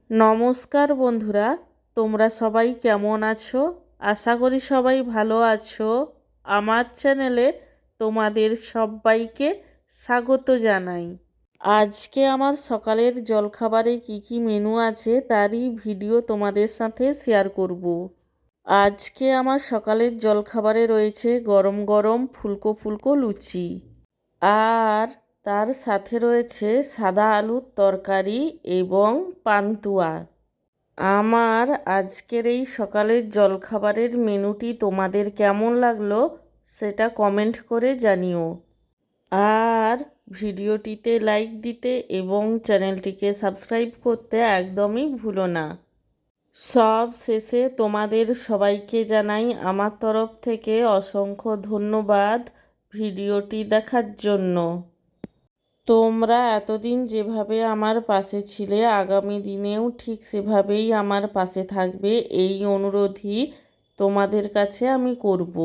নমস্কার বন্ধুরা, তোমরা সবাই কেমন আছো? আশা করি সবাই ভালো আছো। আমার চ্যানেলে তোমাদের সবাইকে স্বাগত জানাই। আজকে আমার সকালের জলখাবারে কি কি মেনু আছে তারই ভিডিও তোমাদের সাথে শেয়ার করব। আজকে আমার সকালের জলখাবারে রয়েছে গরম গরম ফুলকো ফুলকো লুচি, আর তার সাথে রয়েছে সাদা আলুর তরকারি এবং পান্তুয়া। আমার আজকের এই সকালের জলখাবারের মেনুটি তোমাদের কেমন লাগলো সেটা কমেন্ট করে জানিও। আর ভিডিওটিতে লাইক দিতে এবং চ্যানেলটিকে সাবস্ক্রাইব করতে একদমই ভুলো না। সব শেষে তোমাদের সবাইকে জানাই আমার তরফ থেকে অসংখ্য ধন্যবাদ ভিডিওটি দেখার জন্য। তোমরা এতদিন যেভাবে আমার পাশে ছিলে, আগামী দিনেও ঠিক সেভাবেই আমার পাশে থাকবে, এই অনুরোধই তোমাদের কাছে আমি করব।